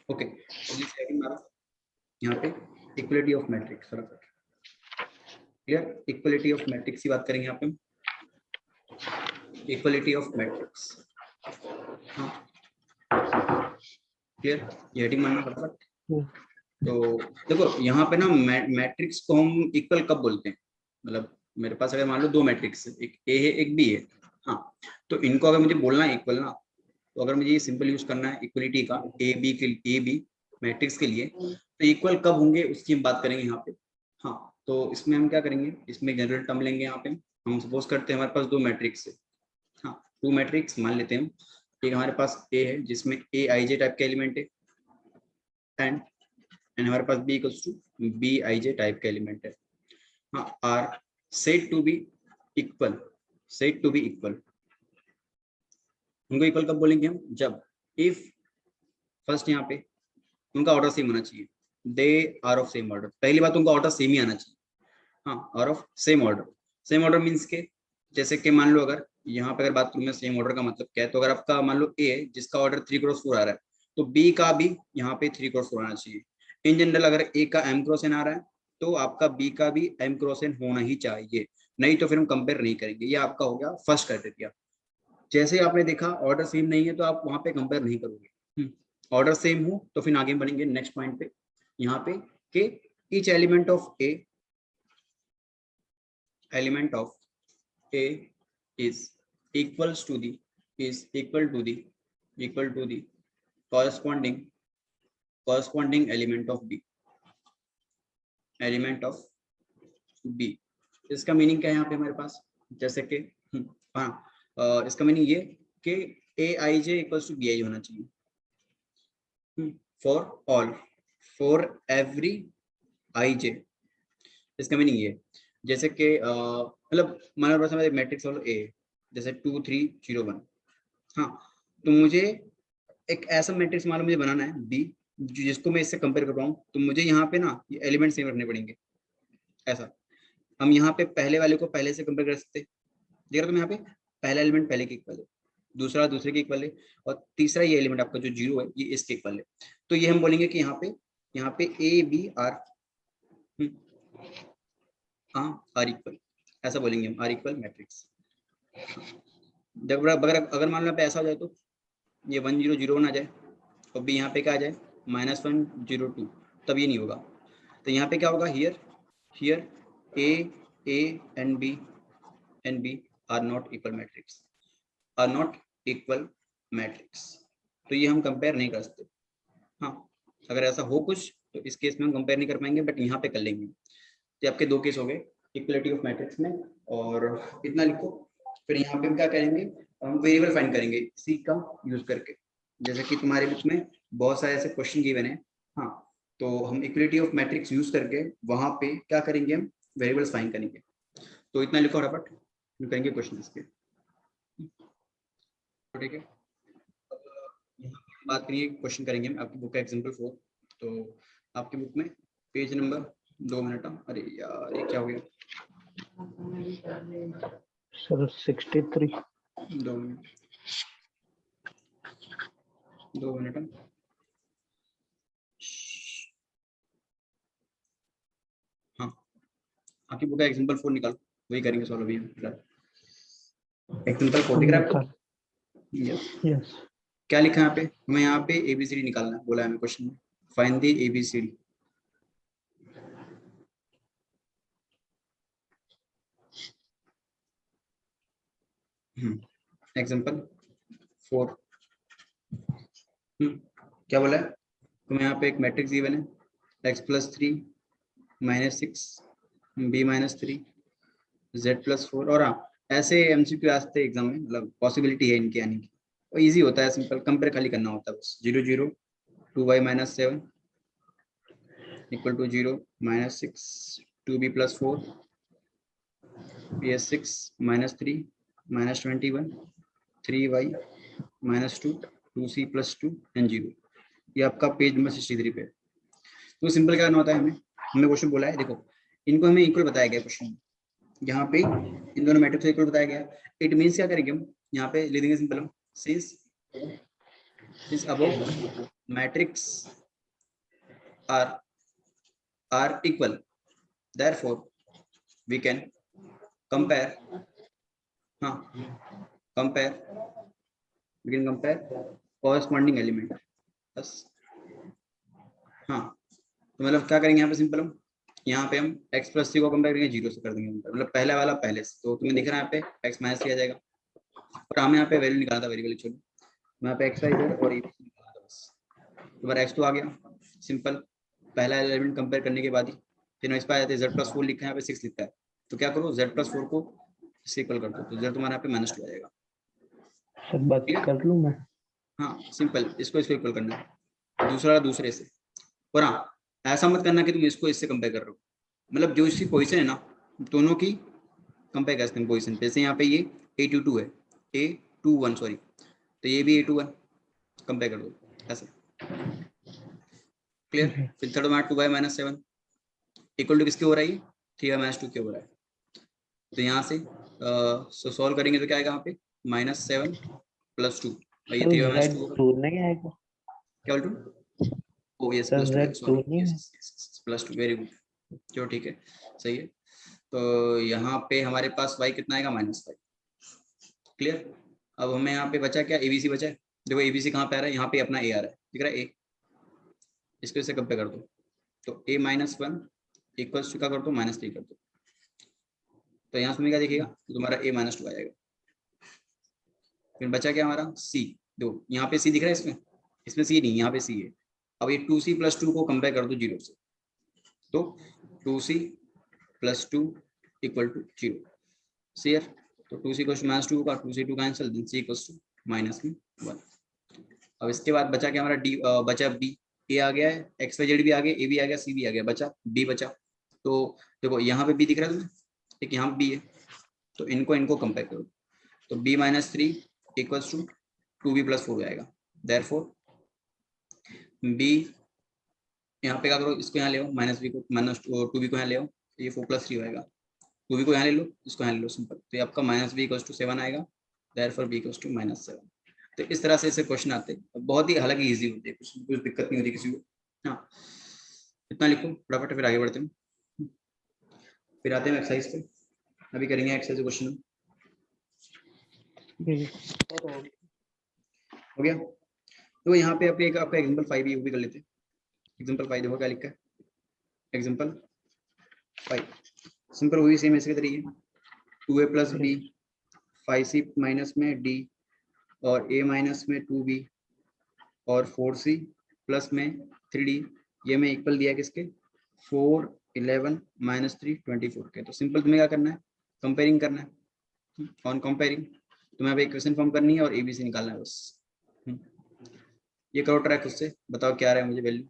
Okay, यहाँ पे equality of matrix, clear, equality of matrix की बात करेंगे यहाँ पे, इक्वलिटी ऑफ मैट्रिक्स, क्लियर, ये हेडिंग मानना फटाफट। तो देखो यहाँ पे ना मैट्रिक्स को हम इक्वल कब बोलते हैं, मतलब मेरे पास अगर मान लो दो मैट्रिक्स है, एक ए है एक बी है, हाँ, तो इनको अगर मुझे बोलना है इक्वल ना, तो अगर मुझे ये सिंपल यूज करना है इक्वलिटी का ए बी मैट्रिक्स के लिए, तो इक्वल कब होंगे उसकी हम बात करेंगे यहाँ पे। हाँ, तो इसमें हम क्या करेंगे, इसमें जनरल टर्म लेंगे, यहाँ पे हम सपोज करते हैं हमारे पास दो मैट्रिक्स है, हाँ, टू मैट्रिक्स मान लेते हैं हम, एक हमारे पास ए है जिसमें ए आई जे टाइप का एलिमेंट है, एंड हमारे पास B equals to B I J type का एलिमेंट है, हाँ, are said to be equal, said to be equal, उनको इक्वल कब बोलेंगे हम, जब इफ फर्स्ट यहाँ पे उनका ऑर्डर सेम होना चाहिए, they are of same order, पहली बात उनका ऑर्डर सेम ही आना चाहिए, हाँ, are of same order, same order means के, जैसे कि मान लो अगर यहाँ पे अगर बात करूँ मैं सेम ऑर्डर का मतलब क्या है, तो अगर आपका मान लो ए है जिसका ऑर्डर 3 क्रॉस 4 आ रहा है, तो बी का भी यहाँ पे 3 क्रॉस 4 आना चाहिए। इन जनरल अगर ए का एम क्रॉस एन आ रहा है, तो आपका बी का भी एम क्रॉस एन होना ही चाहिए, नहीं तो फिर हम कंपेयर नहीं करेंगे, ये आपका हो गया फर्स्ट क्राइटेरिया। जैसे आपने देखा ऑर्डर सेम नहीं है तो आप वहां पे कंपेयर नहीं करोगे, ऑर्डर सेम हो तो फिर आगे बढ़ेंगे नेक्स्ट पॉइंट पे, यहाँ पे कि each element of A, element of A is equals to the is equal to the corresponding element of b। इसका मीनिंग क्या है यहाँ पे हमारे पास, जैसे कि हाँ, इसका मीनिंग ये कि ए I J equals to B आई होना चाहिए फॉर एवरी आई जे। इसका मीनिंग ये, जैसे कि मतलब मान लो मैट्रिक्स ए जैसे 2 3 0 1, हाँ, तो मुझे एक ऐसा मैट्रिक्स मान लो मुझे बनाना है बी जिसको मैं इससे कंपेयर कर रहा हूँ, तो मुझे यहाँ पे ना ये एलिमेंट सेम रखने पड़ेंगे। ऐसा हम यहाँ पे पहले वाले को पहले से कंपेयर कर सकते हैं, देख रहे हो तुम यहाँ पे पहला एलिमेंट पहले के इक्वल है, दूसरा दूसरे के इक्वल है, और तीसरा ये एलिमेंट आपका जो 0 है ये इसके इक्वल है, तो ये हम बोलेंगे कि यहाँ पे ए बी आर, हाँ, आर इक्वल, ऐसा बोलेंगे हम, आर इक्वल मैट्रिक्स। जब अगर मान लो पे ऐसा हो जाए तो ये 1 0 0 1 आ जाए और बी यहाँ पे क्या आ जाए -1 0 2, तब ये नहीं होगा। तो यहाँ पे क्या होगा, here A and B are not equal matrix, are not equal matrix, तो ये हम कंपेयर नहीं कर सकते। हाँ, अगर ऐसा हो कुछ तो इस केस में हम कंपेयर नहीं कर पाएंगे, बट यहाँ पे कर लेंगे। तो आपके दो केस हो गए इक्वलिटी ऑफ मैट्रिक्स में, और इतना लिखो। फिर यहाँ पे हम क्या करेंगे, हम वेरिएबल फाइंड करेंगे सी का यूज करके, जैसे कि तुम्हारे बुक में बहुत सारे ऐसे क्वेश्चन गिवन है, हाँ, तो हम इक्वलिटी ऑफ मैट्रिक्स यूज करके वहां पे क्या करेंगे, हम वेरिएबल्स फाइंड करेंगे। तो इतना लिखो फटाफट, करेंगे क्वेश्चन इसके, ठीक है। बात करिए क्वेश्चन करेंगे हम आपकी बुक का एग्जांपल 4। तो आपकी बुक में पेज नंबर 2 मिनट, अरे यार ये क्या हो गया सर 63, 2 मिनट, हाँ, आपकी बुक का एग्जांपल 4 निकालो, वही करेंगे सॉल्व अभी। एग्जांपल 4 दिख रहा है? यस। क्या लिखा है यहाँ पे, हमें यहाँ पे एबीसीडी निकालना है, बोला है हमें क्वेश्चन में, फाइंड द एबीसीडी। एग्जांपल 4, क्या बोला है, तुम्हें यहाँ पे एक मैट्रिक्स गिवन है x+3 -6 b -3 z+4, और हाँ, ऐसे एमसीक्यू आते हैं एग्जाम में, मतलब पॉसिबिलिटी है इनके आने की, और इजी होता है, सिंपल कंपेयर खाली करना होता है बस। 0 0 2y -7 = 0 -6 2b+4 PS6 -3 -21 3y -2 2c+2 and 0। ये आपका पेज नंबर 63 पे। तो सिंपल क्या करना होता है, हमें क्वेश्चन बोला है, देखो इनको हमें इक्वल बताया गया क्वेश्चन, यहाँ पे इन दोनों मैट्रिक्स को इक्वल बताया गया। इट मींस क्या करेंगे हम, यहाँ पे लिख देंगे सिंपल हम, since above matrix are equal. Therefore, we can compare. We can compare corresponding element. बस हाँ, तो मतलब क्या करेंगे यहाँ पे सिंपल हम यहाँ पे हम x प्लस 3 को कंपेयर करेंगे 0 से कर देंगे, मतलब पहला वाला पहले से, तो तुम्हें दिख रहा है यहाँ पे x माइनस 3 आ जाएगा और हमें यहाँ पे वैल्यू निकालना था वेरिएबल छोड़ो, मैं यहाँ पे x y z और ABC निकालना था बस, तुम्हारा x तो आ गया सिंपल, पहला एलिमेंट कंपेयर करने के बाद ही फिर इस पर z प्लस 4 लिखा है, यहाँ पे 6 लिखा है, तो क्या करो z प्लस 4 को इससे इक्वल कर दो, तो z तुम्हारा यहाँ पे -2 आ जाएगा। सर बात कर लूं मैं? हाँ सिंपल, इसको इक्वल करना है, दूसरा दूसरे से, और हाँ ऐसा मत करना कि तुम इसको इससे कंपेयर कर रहे हो, मतलब जो इसकी पोजीशन है ना दोनों की कंपेयर करते हैं पोजीशन, जैसे यहाँ पे ये A22 है, A21 सॉरी, तो ये भी A21 कंपेयर कर दो ऐसे, क्लियर। फिर थर्ड में 2y-7 इक्वल टू किसके हो रहा है, 3y-2 के हो रहा है, तो यहाँ से सॉल्व करेंगे तो क्या आएगा यहाँ पे -7 + 2, और ये 3y-2 नहीं आएगा क्या बोल रहे हो, यस +2 वेरी गुड, चलो ठीक है सही है, तो यहाँ पे हमारे पास y कितना आएगा -5, क्लियर। अब हमें यहाँ पे बचा क्या, ABC बचा है, देखो ABC कहाँ पे आ रहा है, यहाँ पे अपना A आ रहा है, दिख रहा है A, इसको इससे कंपेयर कर दो, तो A-1 इक्वल्स टू क्या कर दो -3 कर दो, तो यहाँ तुम्हें क्या दिखेगा, तो तुम्हारा A-2 आ जाएगा। फिर बचा क्या हमारा C, दो यहाँ पे C दिख रहा है, इसमें C नहीं, यहाँ पे C है, अब ये 2C + 2 को कंपेयर कर दो 0 से, तो 2C + 2 = 0, शेयर, तो 2C = -2 होगा, 2 से 2 कैंसिल, देन C = -1। अब इसके बाद बचा क्या हमारा D, बचा B, A आ गया है, X Y Z भी आ गया, A भी आ गया, C भी आ गया, बचा B बचा, तो देखो यहाँ पे B दिख रहा है तुम्हें, ठीक, यहाँ पे B है, तो इनको कंपेयर करो, तो B-3 = 2B + 4 आएगा, देयरफॉर B यहाँ पे क्या करो, इसको यहाँ ले आओ, -B को -2B को यहाँ ले आओ, ये 4 + 3 आएगा, 2B को यहाँ ले लो, इसको यहाँ ले लो, सिंपल, तो ये आपका -B = 7 आएगा, देयरफॉर B = -7। तो इस तरह से ऐसे क्वेश्चन आते हैं, बहुत ही हालांकि इजी होते हैं, कुछ दिक्कत नहीं होती किसी को। हाँ इतना लिखो फटाफट, फिर आगे बढ़ते हैं, फिर आते हैं एक्सरसाइज पे, अभी करेंगे एक्सरसाइज क्वेश्चन, हो गया। तो यहाँ पे आपका एग्जांपल 5 भी, वो भी कर लेते हैं, एग्जांपल 5 देखो क्या लिखा है, एग्जांपल 5 सिंपल वही सेम ऐसे तरीके, 2a + b 5c माइनस में d और a माइनस में 2b और 4c प्लस में 3d, ये में इक्वल दिया किसके 4 11 -3 24 के, तो सिंपल तुम्हें क्या करना है, कंपेयरिंग करना है, ऑन कंपेयरिंग तुम्हें अब इक्वेशन फॉर्म करनी है और ABC निकालना है बस, ये करो ट्रैक उससे, बताओ क्या आ रहा है मुझे वैल्यू,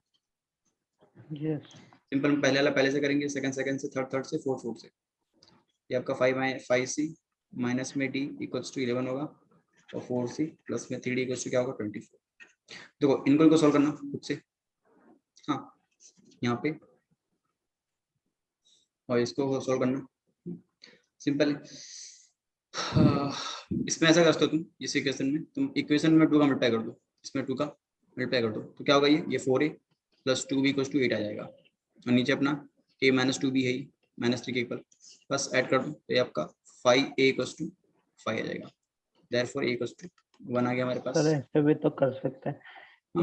सिंपल पहले वाला पहले से करेंगे, सेकंड से, थर्ड से, फोर्थ से, ये आपका 5c माइनस में d = 11 होगा और 4c प्लस में 3d = क्या होगा 24। देखो इनको सॉल्व करना खुद से, हाँ यहाँ पे, और इसको सॉल्व करना सिंपल है। इसमें ऐसा करते हो तुम, इस इक्वेशन में तुम इक्वेशन में 2 का मल्टीप्लाई कर दो, इसमें 2 का मल्टीप्लाई कर दो, तो क्या होगा, ये 4a + 2b = 8 आ जाएगा, और नीचे अपना a - 2b है -3 के इक्वल, बस ऐड कर दो, तो ये आपका 5a = 5 आ जाएगा, देयरफॉर a = 1 आ गया हमारे पास। सर ऐसे भी तो कर सकते हैं,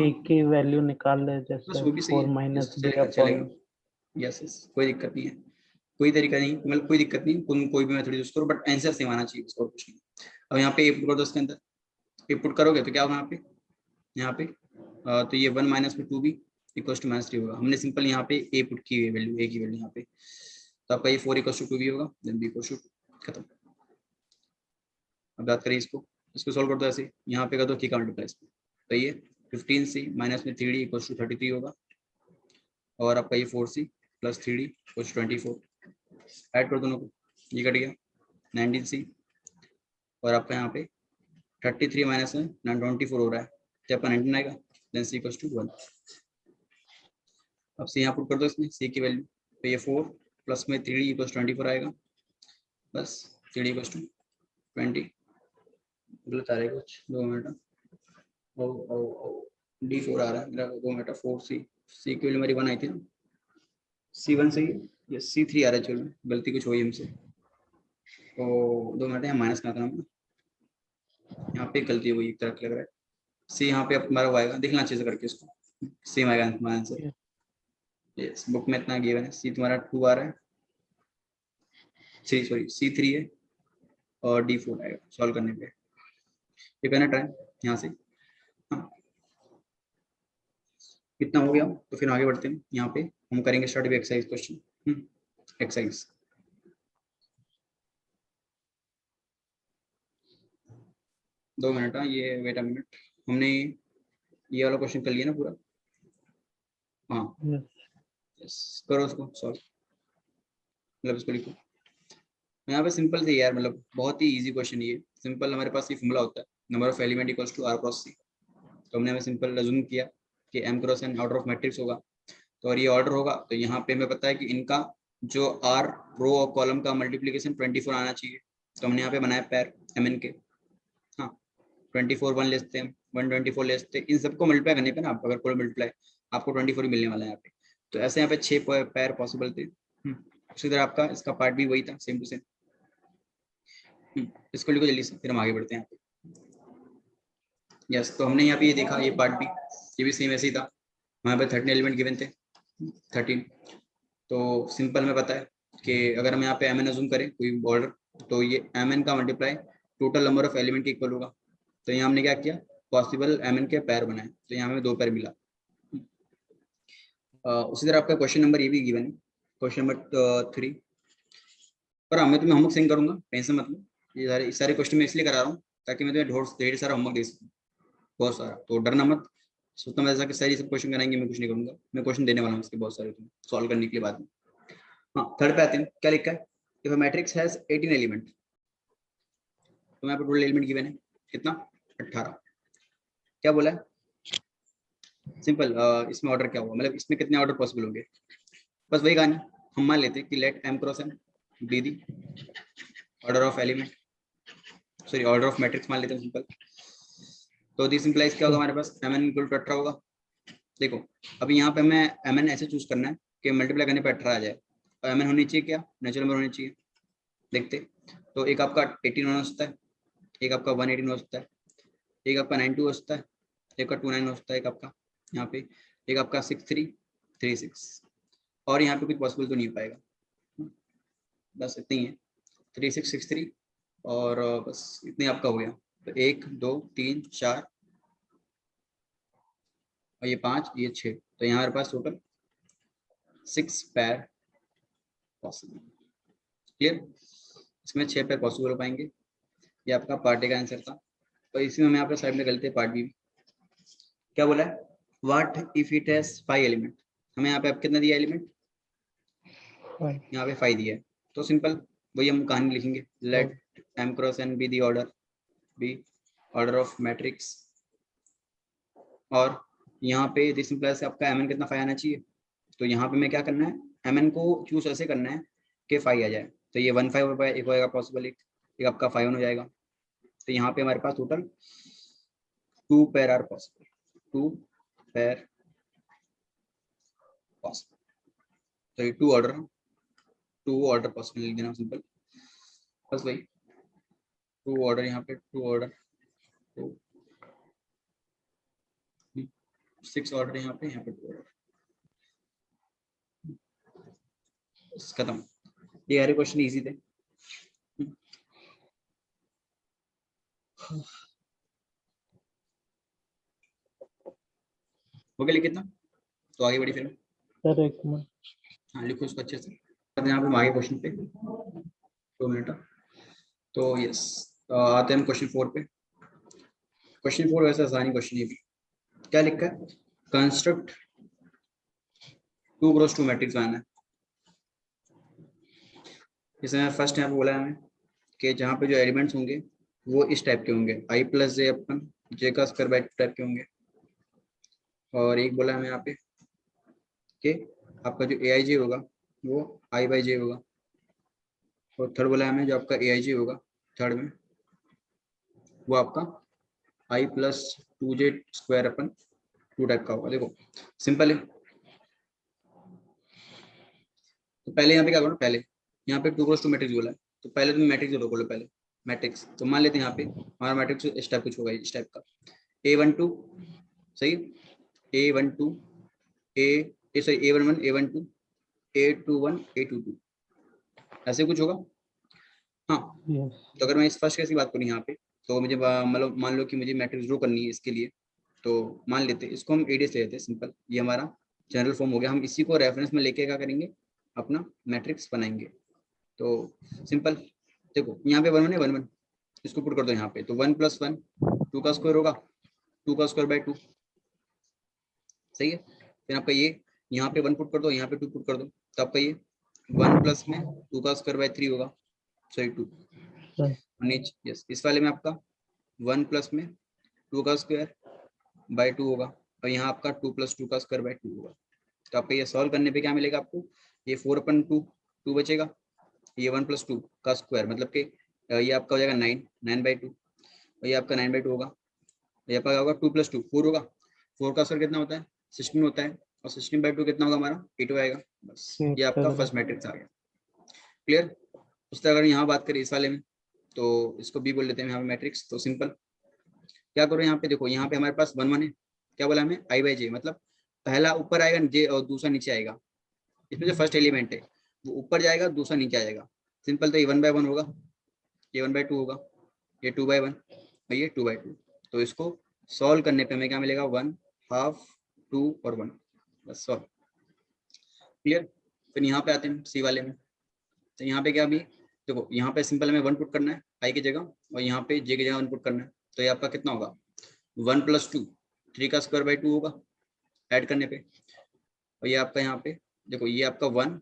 एक की वैल्यू निकाल ले, बस जैसे वो भी सही 4 है, - चलेगा, यस कोई दिक्कत नहीं है, कोई तरीका नहीं, मतलब कोई दिक्कत नहीं, तुम कोई भी मेथड यूज करो, बट आंसर सेम आना चाहिए उसको, कुछ नहीं। अब यहाँ पे इनपुट कर दो, इसके अंदर इनपुट करोगे तो क्या होगा यहाँ पे तो ये 1 माइनस में 2b = -3 होगा, हमने सिंपल यहाँ पे a पुट की हुई वैल्यू, a की वैल्यू यहाँ पे, तो आपका ये 4 = 2b होगा, देन b = खत्म। अब बात करें इसको सॉल्व कर दो ऐसे, यहाँ पे कर दो ठीक मल्टीप्लाई इसमें, तो ये 15c माइनस में 3d = 33 होगा, और आपका ये 4c प्लस 3d = 24, ऐड कर दोनों को, ये कट गया 19c, और आपका यहाँ पे 33 माइनस में 24 हो रहा है, तो आपका 19 आएगा, देन c = 1। अब c यहाँ पुट कर दो इसमें, c की वैल्यू, तो ये 4 प्लस में 3d = 24 आएगा, बस 3d = 20, गलत आ रहा है कुछ, 2 मिनट, D4 आ रहा है मेरा, 2 मिनट, 4C, C की वैल्यू मेरी 1 आई थी ना, C1 सही है, ये C3 आ रहा है, चलो गलती कुछ हुई हमसे, तो 2 मिनट यहाँ माइनस करना था, यहाँ पे गलती हुई एक तरह लग रहा है, C यहाँ पे अब हमारा वो आएगा, देखना अच्छे से करके इसको, सेम आएगा हमारा आंसर, यस बुक में इतना गिवन है, C तुम्हारा 2 आ रहा है, C3 है और D4 आएगा सॉल्व करने पे, ये करना ट्राई यहाँ से, हाँ कितना हो गया, तो फिर आगे बढ़ते हैं, यहाँ पे हम करेंगे start with exercise question, exercise 2 minute, हाँ ये वेट अ मिनट, हमने ये वाला क्वेश्चन कर लिया ना पूरा, हाँ यस करो उसको सॉल्व, मतलब इसको लिखो, यहाँ पे सिंपल थी यार, मतलब बहुत ही इजी क्वेश्चन ये, सिंपल हमारे पास ये फॉर्मूला होता है, number of element equals to R cross C, तो हमने हमें सिंपल अज्यूम किया कि M cross N order of matrix होगा, तो और ये ऑर्डर होगा, तो यहाँ पे हमें पता है कि इनका जो आर रो और कॉलम का मल्टीप्लीकेशन 24 आना चाहिए, तो हमने यहाँ पे बनाया पैर एम एन के, हाँ 24 1 लेते हैं, 124 लेते हैं, इन सबको मल्टीप्लाई करने पे ना, आप अगर कोई मल्टीप्लाई आपको 24 ही मिलने वाला है यहाँ पे, तो ऐसे यहाँ पे 6 पैर पॉसिबल थे, उसी तरह आपका इसका पार्ट भी वही था, सेम टू सेम, इसको लिखो जल्दी से, फिर हम आगे बढ़ते हैं यहाँ पे, यस तो हमने यहाँ पे ये देखा, ये पार्ट भी, ये भी सेम ऐसे ही था, वहाँ पे 13 एलिमेंट गिवन थे, 13, तो सिंपल में पता है कि अगर हम यहाँ पे एम एन अज्यूम करें कोई ऑर्डर, तो ये एम एन का multiply total number of element के इक्वल होगा, तो यहाँ हमने क्या किया, पॉसिबल एम एन के पैर बनाए, तो यहाँ हमें 2 पैर मिला, उसी तरह आपका क्वेश्चन नंबर ये भी गिवन है, क्वेश्चन नंबर 3, पर मैं तुम्हें होमवर्क सेंड करूंगा, टेंशन मत लो, ये सारे क्वेश्चन मैं इसलिए करा रहा हूँ ताकि मैं तुम्हें ढेर सारा होमवर्क दे सकूँ, बहुत सारा, तो डरना मत, सोचता मैं ऐसा कि सारी सब क्वेश्चन कराएंगे, मैं कुछ नहीं करूंगा, मैं क्वेश्चन देने वाला हूँ इसके बहुत सारे तुम्हें सॉल्व करने के लिए बाद में, हाँ थर्ड पे आते हैं, क्या लिखा है, if a matrix has 18 element, तो यहाँ पे टोटल एलिमेंट गिवन है कितना, 18, क्या बोला है, सिंपल, इसमें ऑर्डर क्या होगा, मतलब इसमें कितने ऑर्डर पॉसिबल होंगे, बस वही कहानी, हम मान लेते हैं कि let M cross N be the order of element, sorry order of matrix मान लेते हैं सिंपल, तो दिस इंप्लाइज क्या होगा हमारे पास, एम एन इक्वल टू 18 होगा, देखो अभी यहाँ पे हमें एम एन ऐसे चूज करना है कि मल्टीप्लाई करने पे 18 आ जाए, और एम एन होनी चाहिए क्या, नेचुरल नंबर होनी चाहिए, देखते, तो एक आपका 18 होना सकता है, एक आपका 118 हो सकता है, एक आपका 92 हो सकता है, एक का 29 हो सकता है, एक आपका यहाँ पे, एक आपका 6336, और यहाँ पे कुछ पॉसिबल तो नहीं हो पाएगा, बस इतनी है, 3663, और बस इतने आपका हो गया, तो 1 2 3 4 और ये 5 ये 6, तो यहाँ हमारे पास टोटल 6 पैर पॉसिबल, क्लियर, इसमें 6 पैर पॉसिबल हो पाएंगे, ये आपका पार्ट ए का आंसर था, तो इसी में यहाँ पे साइड में गलती है, पार्ट बी क्या बोला है, what if it has 5 element, हमें यहाँ पे अब कितना दिया एलिमेंट, यहाँ पे 5 दिया है, तो सिंपल वही हम कहानी लिखेंगे, let M cross N be the order, be order of matrix, और यहाँ पे दिस इंप्लाइज से आपका एम एन कितना 5 आना चाहिए, तो यहाँ पे मैं क्या करना है, एम एन को चूज ऐसे करना है कि 5 आ जाए, तो ये 1 5 हो पाए, एक होएगा पॉसिबल, एक आपका 5 हो जाएगा, तो यहाँ पे हमारे पास टोटल 2 पैर आर पॉसिबल, 2 पैर पॉसिबल, तो ये 2 ऑर्डर पॉसिबल लिख देना सिंपल, बस वही 2 ऑर्डर, यहाँ पे 2 ऑर्डर, 6 ऑर्डर यहाँ पे 2 ऑर्डर, खत्म, ये सारे क्वेश्चन इजी थे, हो गया लिख कितना, तो आगे बढ़ी फिर, सर एक मिनट, हाँ लिखो उसको अच्छे से, यहाँ पे हम आगे क्वेश्चन पे 2 मिनट, तो यस आते हैं हम क्वेश्चन 4 पे, क्वेश्चन 4 वैसे आसानी क्वेश्चन है भी, क्या लिखा है, कंस्ट्रक्ट 2 क्रॉस 2 मैट्रिक्स बनाना है, इसमें फर्स्ट यहाँ पे बोला है हमें कि जहाँ पे जो एलिमेंट्स होंगे वो इस टाइप के होंगे, आई प्लस जे अपन जे का स्क्वायर बाय 2 टाइप के होंगे, और एक बोला हमें यहाँ पे कि आपका जो ए आई जे होगा वो आई बाई जे होगा, और थर्ड बोला हमें जो आपका ए आई जे होगा थर्ड में वो आपका I plus 2 J square upon two type का होगा। देखो सिंपल है। तो पहले यहाँ पे क्या करो, पहले यहाँ पे 2 क्रॉस 2 मैट्रिक्स बोला है, तो पहले तुम मैट्रिक्स जोड़ो, बोलो पहले मैट्रिक्स। तो मान लेते हैं यहाँ पे हमारा मैट्रिक्स इस टाइप कुछ होगा, इस टाइप का A12 सही, A12 sorry A11 A12 A21 A22 ऐसे कुछ होगा। हाँ यस तो अगर मैं इस फर्स्ट केस की बात करूँ यहाँ पे, तो मुझे मतलब मान लो कि मुझे मैट्रिक्स ड्रॉ करनी है इसके लिए, तो मान लेते हैं इसको हम एडीएस ले लेते हैं सिंपल, ये हमारा जनरल फॉर्म हो गया। हम इसी को रेफरेंस में लेके क्या करेंगे, अपना मैट्रिक्स बनाएंगे। तो सिंपल देखो यहाँ पे 1 1 है, 1 1 इसको पुट कर दो यहाँ पे, तो 1 + 1 2 का स्क्वायर होगा, 2 का स्क्वायर बाय 2 सही है। फिर आपका ये यहाँ पे 1 पुट कर दो, यहाँ पे 2 पुट कर दो, तो आपका ये 1 प्लस में 2 का स्क्वायर बाय 3 होगा, सॉरी 2 नीचे यस। इस वाले में आपका 1 प्लस में 2 का स्क्वायर बाय 2 होगा, और यहाँ आपका 2 + 2 का स्क्वायर बाय 2 होगा। तो आपका ये सॉल्व करने पे क्या मिलेगा आपको, ये 4/2 2 बचेगा, ये 1 + 2 का स्क्वायर मतलब कि ये आपका हो जाएगा 9/2, और ये आपका 9/2 होगा, ये आपका होगा 2 + 2 4 होगा, 4 का स्क्वायर कितना होता है 16 होता है, और 16/2 कितना होगा हमारा 8 आएगा। बस ये आपका फर्स्ट मैट्रिक्स आ गया। क्लियर। उस तरह अगर यहाँ बात करें इस वाले में, तो इसको भी बोल लेते हैं यहाँ पे मैट्रिक्स। तो सिंपल क्या करो यहाँ पे, देखो यहाँ पे हमारे पास 1 1 है, क्या बोला हमें I/J, मतलब पहला ऊपर आएगा जे और दूसरा नीचे आएगा। इसमें जो फर्स्ट एलिमेंट है वो ऊपर जाएगा, दूसरा नीचे आ जाएगा। सिंपल, तो ये 1/1 होगा, ये 1/2 होगा, ये 2/1 और ये 2/2। तो इसको सॉल्व करने पे हमें क्या मिलेगा, 1/2 2 और 1, बस सॉल्व। क्लियर। फिर यहाँ पे आते हैं सी वाले में, तो यहाँ पे क्या अभी देखो यहाँ पे सिंपल हमें 1 पुट करना है आई की जगह, और यहाँ पे जे की जगह 1 पुट करना है। तो ये आपका कितना होगा 1 + 2 3 का स्क्वायर बाय 2 होगा ऐड करने पे, और ये आपका यहाँ पे देखो ये आपका 1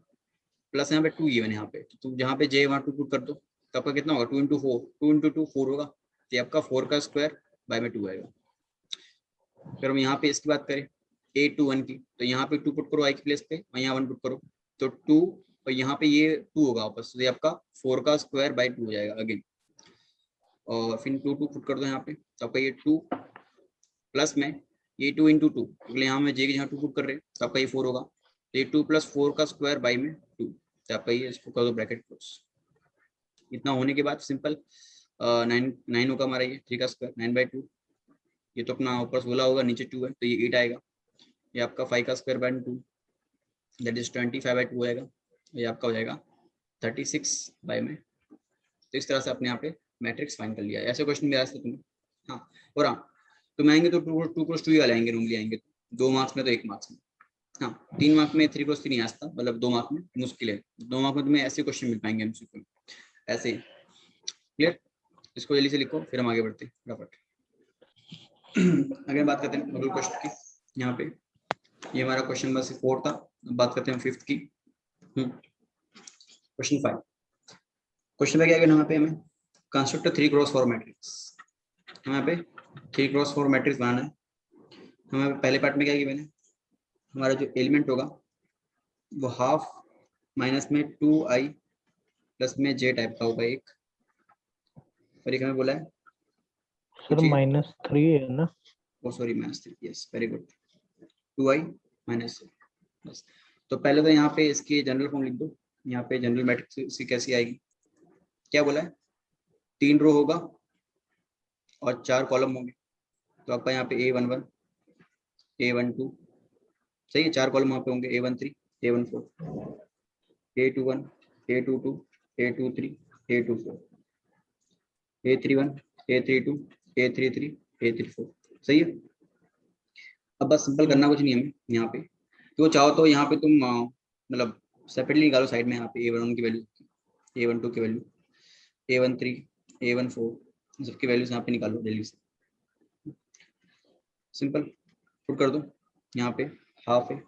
प्लस यहाँ पे 2 इवन यहाँ पे, तो जहाँ पे जे वहाँ 2 पुट कर दो, तो आपका कितना होगा 2 × 4 2 × 2 4 होगा, तो आपका 4 का स्क्वायर बाय में 2 आएगा। फिर हम यहाँ पे इसकी बात करें A21 की, तो यहाँ पे 2 पुट करो आई की प्लेस पे, और यहाँ 1 पुट करो, तो 2 और यहाँ पे ये 2 होगा वापस, तो ये आपका 4 का स्क्वायर बाय 2 हो जाएगा अगेन, और फिर 2 2 पुट कर दो यहाँ पे, तो आपका ये 2 प्लस में ये 2 × 2, अगले यहाँ में जे के जहाँ 2 पुट कर रहे हैं, तो आपका ये 4 होगा, तो ये 2 + 4 का स्क्वायर बाय में 2, तो आपका ये इसको कर दो ब्रैकेट क्लोज। इतना होने के बाद सिंपल 9 होगा हमारा, ये 3 का स्क्वायर 9/2, ये तो अपना ऊपर 16 होगा, नीचे 2 है, तो ये 8 आएगा, ये आपका 5 का स्क्वायर बाय 2 दैट इज 25/2 आएगा, ये आपका हो जाएगा 36 बाय में। तो इस तरह से अपने यहाँ पे मैट्रिक्स फाइंड कर लिया है। ऐसे क्वेश्चन भी आ सकते तुम्हें। हाँ, और हाँ तुम आएंगे तो 2 × 2 वाले आएंगे, नॉर्मली आएंगे 2 मार्क्स में, तो 1 मार्क्स में। हाँ 3 मार्क्स में 3 × 3 नहीं आ सकता, मतलब 2 मार्क्स में मुश्किल है, 2 मार्क्स में तुम्हें ऐसे क्वेश्चन मिल पाएंगे एमसीक्यू में ऐसे ही। क्लियर। इसको जल्दी से लिखो, फिर हम आगे बढ़ते हैं फटाफट। अगर बात करते हैं अगले क्वेश्चन की, यहाँ पे ये हमारा क्वेश्चन नंबर 4 था, बात करते हैं 5th की। क्वेश्चन 5, क्वेश्चन में क्या है यहाँ पे हमें कंस्ट्रक्ट 3 × 4 मैट्रिक्स, यहाँ पे 3 × 4 मैट्रिक्स बनाना है। हमें पहले पार्ट में क्या किया मैंने, हमारा जो एलिमेंट होगा वो हाफ माइनस में 2i प्लस में j टाइप का होगा एक, और एक हमें बोला है सर -3 है ना, oh sorry -3, yes very good, 2i - बस। तो पहले तो यहाँ पे इसकी जनरल फॉर्म लिख दो, यहाँ पे जनरल मैट्रिक्स इसकी कैसी आएगी, क्या बोला है 3 रो होगा और 4 कॉलम होंगे, तो आपका यहाँ पे A11 A12 सही है, 4 कॉलम वहाँ पे होंगे, A13 A14 A21 A22 A23 A24 A31 A32 A33 A34 सही है। अब बस सिंपल करना कुछ नहीं हमें यहाँ पे, तो चाहो तो यहाँ पे तुम मतलब सेपरेटली निकालो साइड में, यहाँ पे A11 की वैल्यू A12 की वैल्यू A13 A14 सबकी वैल्यूज यहाँ पे निकालो जल्दी से, सिंपल पुट कर दो। यहाँ पे हाफ है,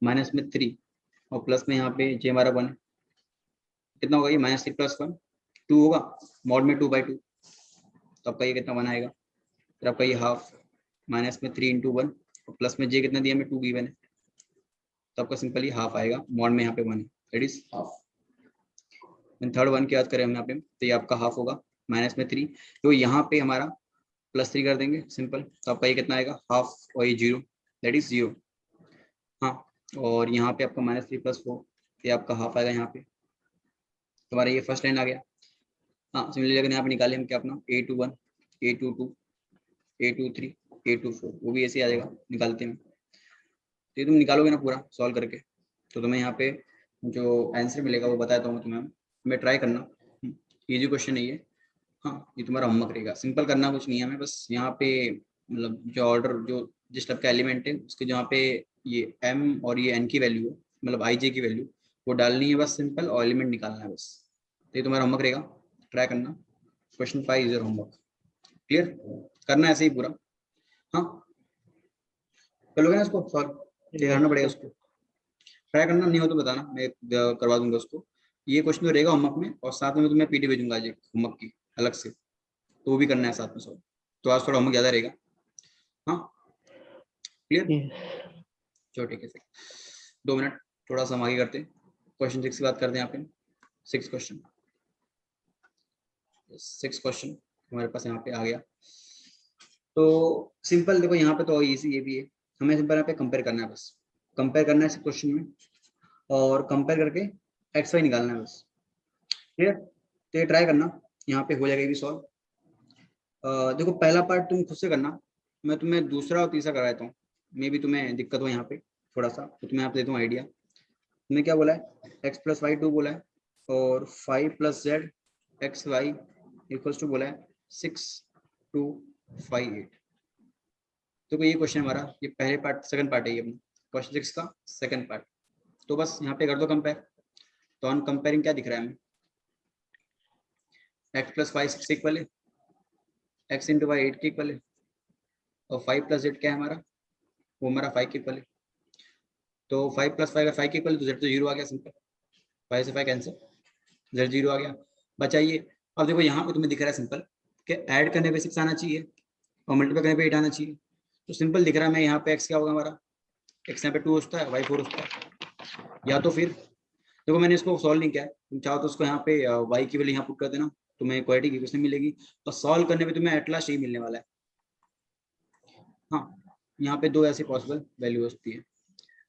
माइनस में 3 और प्लस में यहाँ पे जे हमारा 1 है, कितना होगा ये -3 + 1 2 होगा, मॉड में 2/2, तो आपका ये कितना 1 आएगा। फिर आपका ये हाफ माइनस में 3 × 1 और प्लस में जे कितना दिया हमें 2 गिवन है, तो आपका सिंपली हाफ आएगा, मॉड में यहाँ पे 1 है दैट इज हाफ। थर्ड 1 की बात करें हम यहाँ पे, तो ये आपका हाफ होगा माइनस में 3, तो यहाँ पे हमारा +3 कर देंगे सिंपल, तो आपका ये कितना आएगा हाफ और ये 0, दैट इज 0। हाँ, और यहाँ पे आपका -3 + 4, ये आपका हाफ आएगा यहाँ पे, तुम्हारा ये फर्स्ट लाइन आ गया। हाँ, सिमिलरली अगर यहाँ पे निकाले हम क्या अपना A21, A22, A23, A24, वो भी ऐसे ही आ जाएगा निकालते हैं। तो ये तुम निकालोगे ना पूरा सॉल्व करके, तो तुम्हें यहाँ पे जो आंसर मिलेगा वो बताता हूँ तुम्हें ट्राई करना, इजी क्वेश्चन है ये। हाँ, ये तुम्हारा होमवर्क रहेगा, सिंपल करना कुछ नहीं है हमें, बस यहाँ पे मतलब जो ऑर्डर जो जिस टाइप का एलिमेंट है उसके जहाँ पे ये m और ये n की वैल्यू है, मतलब i j की वैल्यू वो डालनी है बस सिंपल, और एलिमेंट निकालना है बस। तो ये तुम्हारा होमवर्क रहेगा, ट्राई करना। Question 5 is your homework, clear? करना है ऐसे ही पूरा। हाँ, कर लोगे ना इसको सॉल्व, करना पड़ेगा उसको, ट्राई करना, नहीं हो तो बताना, मैं करवा दूंगा उसको। ये क्वेश्चन तो रहेगा होमवर्क में, और साथ में तुम्हें पीडी भेजूंगा आज होमवर्क की अलग से, तो वो भी करना है साथ में सॉल्व। तो आज थोड़ा होमवर्क ज्यादा रहेगा। हाँ, क्लियर? चलो ठीक है, 2 मिनट, थोड़ा सा हम आगे करते हैं, क्वेश्चन 6 की बात करते हैं यहाँ पे। 6 क्वेश्चन हमारे पास यहाँ पे आ गया। तो सिंपल देखो यहाँ पे तो इजी ये भी है, हमें सिंपल यहाँ पे कंपेयर करना है, बस कंपेयर करना है इस क्वेश्चन में, और कंपेयर करके एक्स वाई निकालना है बस, क्लियर? तो ये ट्राई करना, यहाँ पे हो जाएगा ये भी सॉल्व। देखो पहला पार्ट तुम खुद से करना, मैं तुम्हें दूसरा और तीसरा कराता हूँ, मे भी तुम्हें दिक्कत हो यहाँ पे थोड़ा सा, तो तुम्हें यहाँ पे देता हूँ आइडिया। तुमने क्या बोला है, x + y 2 बोला है, और 5 + z x y = बोला है 6 2 5 8। तो ये क्वेश्चन हमारा, ये पहले पार्ट सेकंड पार्ट है ये अपना क्वेश्चन 6 का सेकंड पार्ट। तो बस यहाँ पे कर दो कंपेयर, तो ऑन कंपेयरिंग क्या दिख रहा है हमें, x + y 6 इक्वल है, x × y 8 के इक्वल है, और 5 + z क्या है हमारा, वो हमारा 5 के इक्वल है। तो 5 + 5 का 5 के इक्वल, तो z तो 0 आ गया सिंपल, 5 से 5 कैंसिल, z 0 आ गया। बचाइए, अब देखो यहाँ पे तुम्हें दिख रहा है सिंपल कि ऐड करने पे 6 आना चाहिए और मल्टीप्लाई करने पे 8 आना चाहिए। तो सिंपल दिख रहा है, मैं यहाँ पे x क्या होगा हमारा, x यहाँ पे 2 होता है, y 4 होता है। या तो फिर देखो मैंने इसको सॉल्व नहीं किया है, तुम चाहो तो उसको यहाँ पे y की वैल्यू यहाँ पुट कर देना, तुम्हें क्वाड्रेटिक इक्वेशन मिलेगी, और सॉल्व करने पे तुम्हें एट लास्ट यही मिलने वाला है। हाँ, यहाँ पे 2 ऐसे पॉसिबल वैल्यू हो सकती है,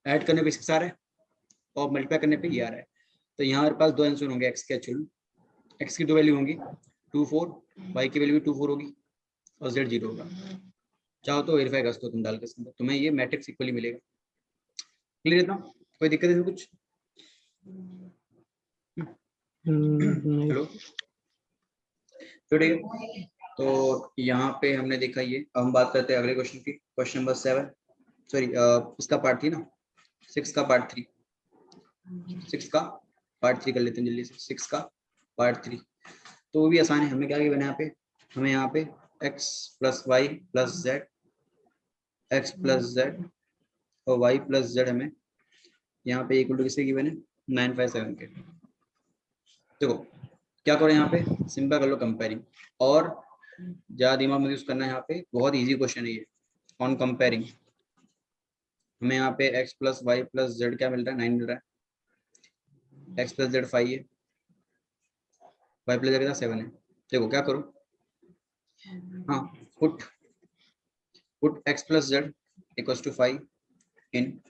ऐड करने पे 6 आ रहा है और मल्टीप्लाई करने पे ये आ रहा है। तो यहाँ हमारे पास 2 आंसर होंगे x के एक्चुअल, x की 2 वैल्यू होंगी 2 4, y की वैल्यू भी 2 4 होगी, और z 0 होगा। चाहो तो वेरीफाई कर सकते हो तुम डाल के, तुम्हें ये मैट्रिक्स इक्वली मिलेगा। क्लियर इतना, कोई दिक्कत है कुछ? हेलो, तो ठीक है, तो यहाँ पे हमने देखा ये। अब हम बात करते हैं अगले क्वेश्चन की, क्वेश्चन नंबर 7, सॉरी इसका पार्ट 3 ना, 6 का पार्ट 3, 6 का पार्ट 3 कर लेते हैं जल्दी से, 6 का पार्ट 3। तो वो भी आसान है, हमें क्या बना यहाँ पे, हमें यहाँ पे x + y + z, x + z और y + z हमें यहाँ पे इक्वल टू किसके गिवन है, 957 के। देखो क्या करो यहाँ पे, सिंपल कर लो कंपेयरिंग, और ज्यादा दिमाग में यूज करना है यहाँ पे, बहुत इजी क्वेश्चन है ये। ऑन कंपेयरिंग हमें यहाँ पे x + y + z क्या मिल रहा है, 9 मिल रहा है, x + z 5 है, y + z कितना 7 है। देखो क्या करो, हाँ put x + z = 5 in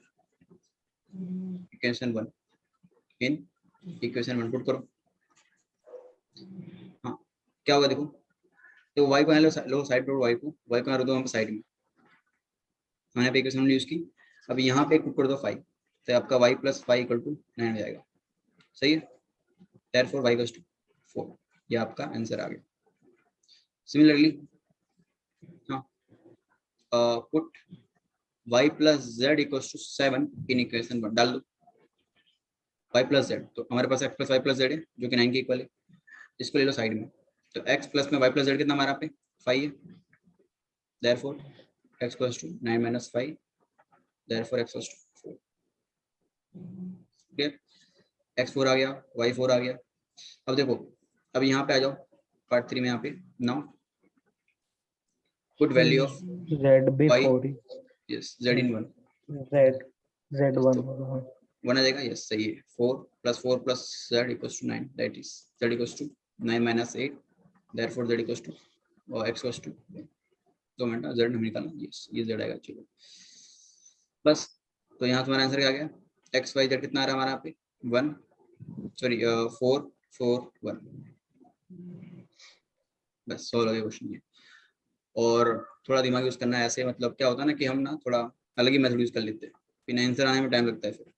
equation 1, in equation 1 put करो। हाँ, क्या होगा देखो, तो y को लो साइड पर, y को रख दो हम साइड में, मैंने पे इक्वेशन यूज की। अब यहाँ पे पुट कर दो 5, तो आपका y + 5 = 9 हो जाएगा, सही है। therefore y = 4, ये आपका आंसर आ गया। सिमिलरली हाँ, put y + z = 7 in equation 1, डाल दो y + z, तो हमारे पास x + y + z है जो कि 9 के इक्वल है, इसको ले लो साइड में। तो x प्लस में y + z कितना हमारा पे 5 है, therefore x = 9 - 5, therefore x = 4। Clear, x 4 आ गया, y 4 आ गया। अब देखो, अब यहाँ पे आ जाओ पार्ट 3 में, यहाँ पे now put value of z भी y, 4 he, yes z in 1, z 1 1 आ जाएगा, यस सही है। 4 + 4 + z = 9, that is z = 9 - 8, therefore z = x = 2 minute, Z हमें निकालना, ये जेड आएगा। चलो बस, तो यहाँ तुम्हारा आंसर क्या आ गया, एक्स वाई जेड कितना आ रहा है हमारा यहाँ पे 1 सॉरी 4 4 1। बस सॉल्व हो गया क्वेश्चन ये। और थोड़ा दिमाग यूज करना है ऐसे, मतलब क्या होता है ना कि हम ना थोड़ा अलग ही मेथड यूज कर लेते हैं, फिर आंसर आने में टाइम लगता है फिर।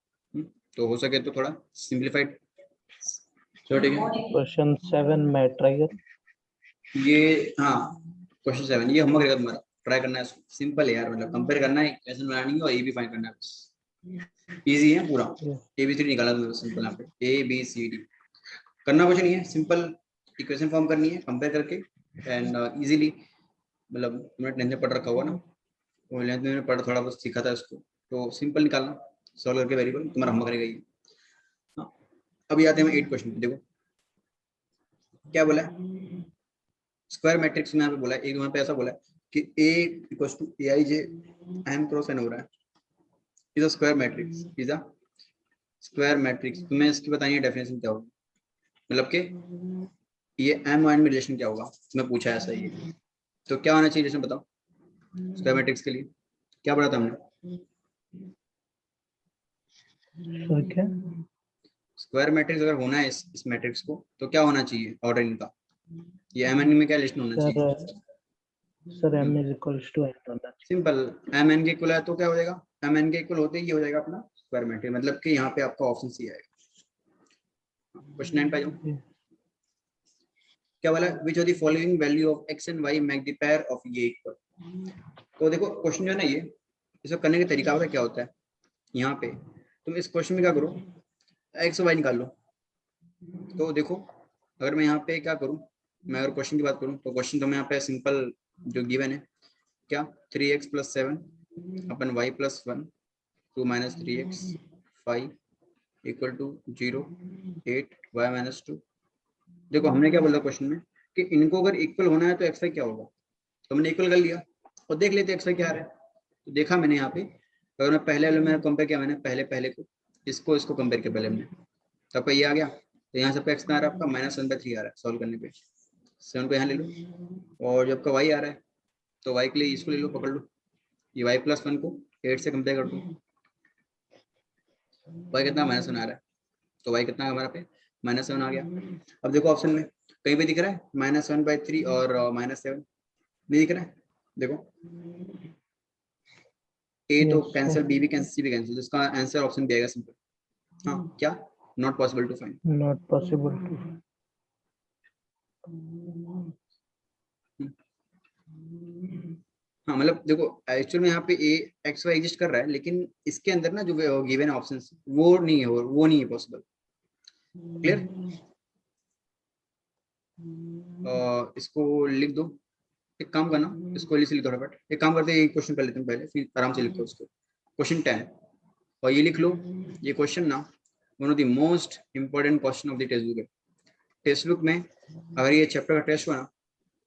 तो हो सके तो थोड़ा सिंप्लीफाइड। चलो ठीक है, क्वेश्चन 7 मैट्रिक्स। ये हाँ क्वेश्चन 7 ये होमवर्क रहेगा तुम्हारा, ट्राई करना है, सिंपल है यार, मतलब कंपेयर करना है, इक्वेशन बनानी है और ए बी फाइंड करना है बस, इजी है पूरा। ABCD निकाला तुमने सिंपल, यहाँ पे ABCD करना कुछ नहीं है, सिंपल इक्वेशन फॉर्म करनी है कंपेयर करके एंड इजीली, मतलब तुमने टेंथ पढ़ रखा हुआ ना, वो लेंथ में पढ़ थोड़ा बहुत सीखा था इसको, तो सिंपल निकालना सॉल्व करके वेरिएबल, तुम्हारा होमवर्क रहेगा ये। हाँ, अभी आते हैं 8 क्वेश्चन पे। देखो क्या बोला है, स्क्वायर मैट्रिक्स में यहाँ पे बोला है, एक वहाँ पे ऐसा बोला है कि A equals to AIJ M cross N हो रहा है, is a square matrix, is a square matrix. तुम्हें इसकी बताइए डेफिनेशन क्या होगी, मतलब कि ये M और N में रिलेशन क्या होगा, तुम्हें पूछा है ऐसा ही, तो क्या होना चाहिए रिलेशन बताओ स्क्वायर मैट्रिक्स के लिए, क्या पढ़ा था हमने, क्या स्क्वायर मैट्रिक्स अगर होना है इस मैट्रिक्स को तो क्या होना चाहिए ऑर्डर इनका, ये M N में क्या रिलेशन होना चाहिए। Sir m is equals to n होना चाहिए। सिंपल, M N के इक्वल है तो क्या हो जाएगा, M N के इक्वल होते ही ये हो जाएगा अपना स्क्वायर मैट्रिक्स, मतलब कि यहाँ पे आपका ऑप्शन सी आएगा। क्वेश्चन 9 पे जाओ, क्या बोला, which of the following value of x and y make the pair of ये इक्वल। तो देखो क्वेश्चन जो है ना ये, इसको करने का तरीका पता क्या होता है, यहाँ पे तुम इस क्वेश्चन में क्या करो, x और y निकाल लो। तो देखो अगर मैं यहाँ पे क्या करूँ, मैं अगर क्वेश्चन की बात करूँ तो क्वेश्चन तो मैं यहाँ पे सिंपल जो गिवन है क्या 3x + 7 अपन y + 1 2 - 3x 5 = 0 8 y - 2। देखो हमने क्या बोला क्वेश्चन में कि इनको अगर इक्वल होना है तो एक्स वाई क्या होगा, तो हमने इक्वल कर लिया और देख लेते एक्स वाई क्या आ रहा है। तो देखा मैंने यहाँ पे, अगर मैं पहले वाले मैंने कंपेयर किया, मैंने पहले को इसको कंपेयर किया पहले हमने, तो आपका ये आ गया, तो यहाँ से आपका एक्स आ रहा है आपका -1/3 आ रहा है सॉल्व करने पे, 7 को यहाँ ले लो, और जब का वाई आ रहा है तो वाई के लिए इसको ले लो, पकड़ लो, ये y + 1 को 8 से कंपेयर कर दो, y कितना -1 आ रहा है, तो y कितना हमारा पे -7 आ गया। अब देखो ऑप्शन में कहीं पे दिख रहा है -1/3 और -7 नहीं दिख रहा है, देखो A तो कैंसिल, B भी कैंसिल, C भी कैंसिल, इसका आंसर ऑप्शन भी आएगा सिंपल। हाँ क्या, not possible to find, not possible to. हाँ मतलब देखो एक्चुअल में यहाँ पे A x y एग्जिस्ट कर रहा है, लेकिन इसके अंदर ना जो गिवन है ऑप्शंस वो नहीं है, वो नहीं है पॉसिबल। क्लियर, इसको लिख दो, एक काम करना इसको इसे लिख दो फटाफट, एक काम करते हैं एक क्वेश्चन कर लेते हैं पहले, फिर आराम से लिखो उसको, क्वेश्चन 10 और ये लिख लो, ये क्वेश्चन ना one of the most important question of the text book है। टेक्स्ट बुक में अगर ये चैप्टर का टेस्ट हुआ ना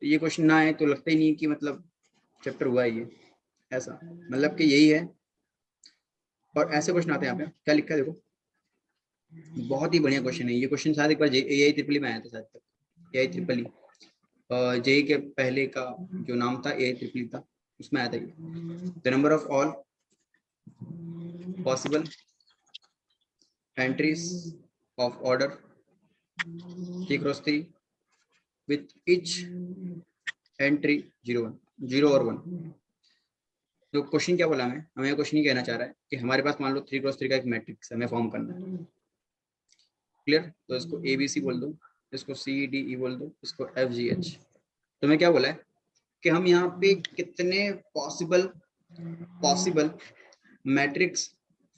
तो ये क्वेश्चन ना आए तो लगता ही नहीं कि मतलब चैप्टर हुआ है ये, ऐसा मतलब कि यही है। और ऐसे क्वेश्चन आते हैं यहाँ पे, क्या लिखा है देखो, बहुत ही बढ़िया क्वेश्चन है ये क्वेश्चन, शायद एक बार AIEEE में आया था शायद तक, AIEEE जेई के पहले का जो नाम था AIEEE था, उसमें आया था ये, the number of all possible entries of order 3 × 3 with each entry 0 और 1। तो क्वेश्चन क्या बोला हमें क्वेश्चन ये कहना चाह रहा है कि हमारे पास मान लो 3 × 3 का एक मैट्रिक्स हमें फॉर्म करना है। क्लियर, तो इसको ABC बोल दो, इसको CDE बोल दो, इसको FGH। तो मैं क्या बोला है कि हम यहाँ पे कितने पॉसिबल मैट्रिक्स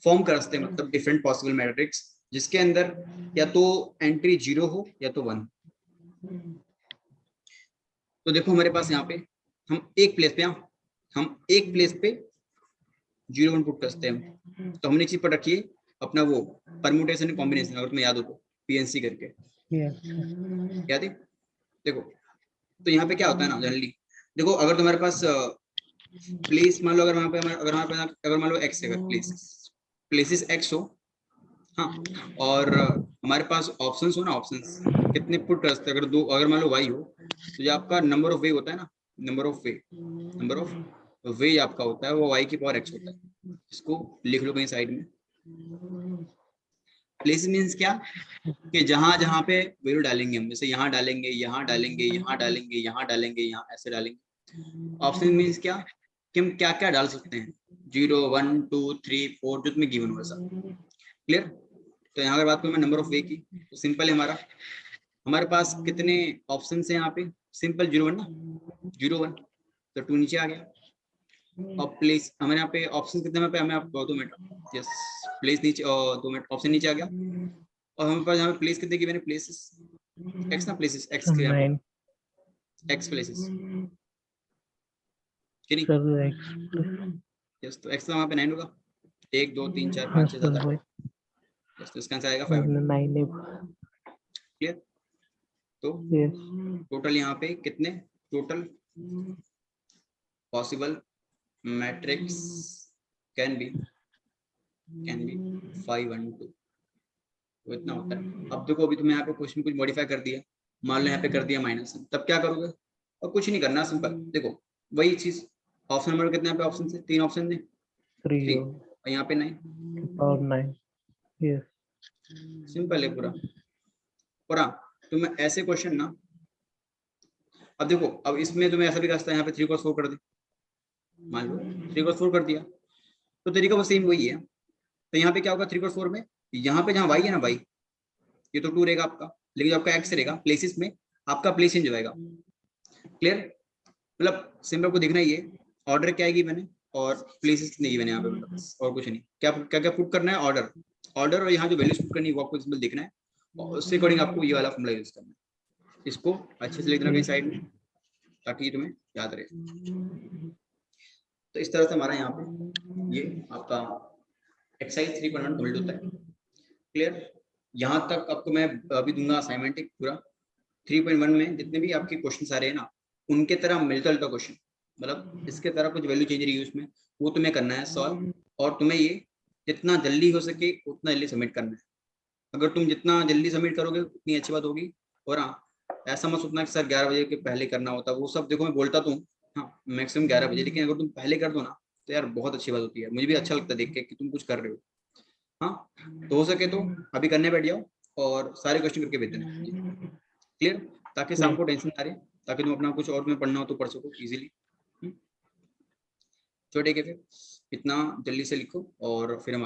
फॉर्म कर सकते हैं, मतलब डिफरेंट पॉसिबल मैट्रिक्स जिसके अंदर या तो एंट्री 0 हो या तो 1। तो देखो हमारे पास यहाँ पे हम एक प्लेस पे 0 1 पुट कर सकते हैं। तो हमने एक चीज पर रखी है अपना वो परम्यूटेशन कॉम्बिनेशन, अगर तुम्हें याद हो तो PNC करके याद है। देखो तो यहाँ पे क्या होता है ना जनरली, देखो अगर तुम्हारे पास प्लेस मान लो, अगर वहां पे अगर मान लो x है, अगर प्लेसेस x हो, हाँ, और हमारे पास ऑप्शंस हो ना, ऑप्शंस कितने पुट कर सकते हैं, अगर मान लो y हो तो जो आपका नंबर ऑफ वे होता है ना number of way, number of वे आपका होता है वो y की पावर x होता है। इसको लिख लो कहीं साइड में। प्लेस मीन्स क्या कि जहां जहां पे वैल्यू डालेंगे हम, जैसे यहाँ डालेंगे, यहाँ डालेंगे, यहाँ डालेंगे, यहाँ डालेंगे, यहाँ ऐसे डालेंगे। ऑप्शन मीन्स क्या कि हम क्या क्या डाल सकते हैं, 0 1 2 3 4 जो तुम्हें गिवन हुआ सब। क्लियर। तो यहाँ अगर बात करूँ मैं नंबर ऑफ वे की, तो सिंपल है हमारे पास कितने ऑप्शन है यहाँ पे, सिंपल 0 1 ना, 0 1 तो 2 नीचे आ गया। और प्लेस हमारे यहाँ पे ऑप्शन कितने में पे हमें, आप 2 मिनट, यस प्लेस नीचे, 2 मिनट ऑप्शन नीचे आ गया। और हमारे पास यहाँ पे प्लेस कितने गिवन है, प्लेसेस एक्स ना, प्लेसेस एक्स के यहाँ 9 पे एक्स प्लेसेस कि नहीं, सर x यस तो एक्स का वहाँ पे 9 होगा, 1 2 3 4 हाँ 5 6 7 सर 8, वही यस तो इसका आंसर आएगा 5। 9 क्लियर। तो यस टोटल यहाँ पे कितने, total possible matrix can be 5 1 2, तो इतना होता है। अब देखो अभी तुमने यहाँ पे क्वेश्चन कुछ मॉडिफाई कर दिया, मान लो यहाँ पे कर दिया माइनस, तब क्या करोगे, और कुछ नहीं करना, सिंपल देखो वही चीज। ऑप्शन नंबर कितने पे, ऑप्शन से 3 ऑप्शन है, 3 और यहाँ पे 9, और 9 यस सिंपल है पूरा पूरा। तुम्हें ऐसे क्वेश्चन ना, अब देखो अब इसमें तुम्हें ऐसा भी रास्ता है, यहाँ पे 3 क्रॉस 4 कर दे, मान लो 3 क्रॉस 4 कर दिया, तो तरीका वो सेम वही है। तो यहाँ पे क्या होगा 3 क्रॉस 4 में, यहाँ पे जहाँ y है ना y, ये तो 2 रहेगा आपका, लेकिन जो आपका x रहेगा प्लेसेस में, आपका प्लेस चेंज हो जाएगा। क्लियर। मतलब सिंपल को देखना ही है, ऑर्डर क्या आएगी मैंने और प्लेसेस कितने गिवन है यहाँ पे, मतलब और कुछ नहीं, क्या क्या क्या पुट करना है, ऑर्डर ऑर्डर, और यहाँ जो वैल्यूज पुट करनी है वो आपको सिंपल देखना है, और उसके अकॉर्डिंग आपको ये वाला फॉर्मूला यूज करना है। इसको अच्छे से लिख देना कहीं साइड में ताकि ये तुम्हें याद रहे। तो इस तरह से हमारा यहाँ पे ये आपका एक्सरसाइज 3.1 कंप्लीट होता है। क्लियर। यहाँ तक आपको मैं अभी दूंगा असाइनमेंट एक पूरा 3.1 में जितने भी आपके क्वेश्चन आ रहे हैं ना, उनके तरह मिलता जुलता क्वेश्चन, मतलब इसके तरह कुछ वैल्यू चेंज रही है उसमें, वो तुम्हें करना है सॉल्व, और तुम्हें ये जितना जल्दी हो सके उतना जल्दी सबमिट करना है। अगर तुम जितना जल्दी सबमिट करोगे उतनी अच्छी बात होगी। और हाँ, ऐसा मत सोचना कि सर 11 बजे के पहले करना होता, वो सब देखो मैं बोलता तो हूँ, हाँ मैक्सिमम 11 बजे, लेकिन अगर तुम पहले कर दो ना तो यार बहुत अच्छी बात होती है, मुझे भी अच्छा लगता है देख के कि तुम कुछ कर रहे हो। हाँ तो हो सके तो अभी करने बैठ जाओ और सारे क्वेश्चन करके भेज देना। क्लियर। ताकि शाम को टेंशन ना रहे, ताकि तुम अपना कुछ और तुम्हें पढ़ना हो तो पढ़ सको इजीली। चलो ठीक है, फिर इतना जल्दी से लिखो और फिर हम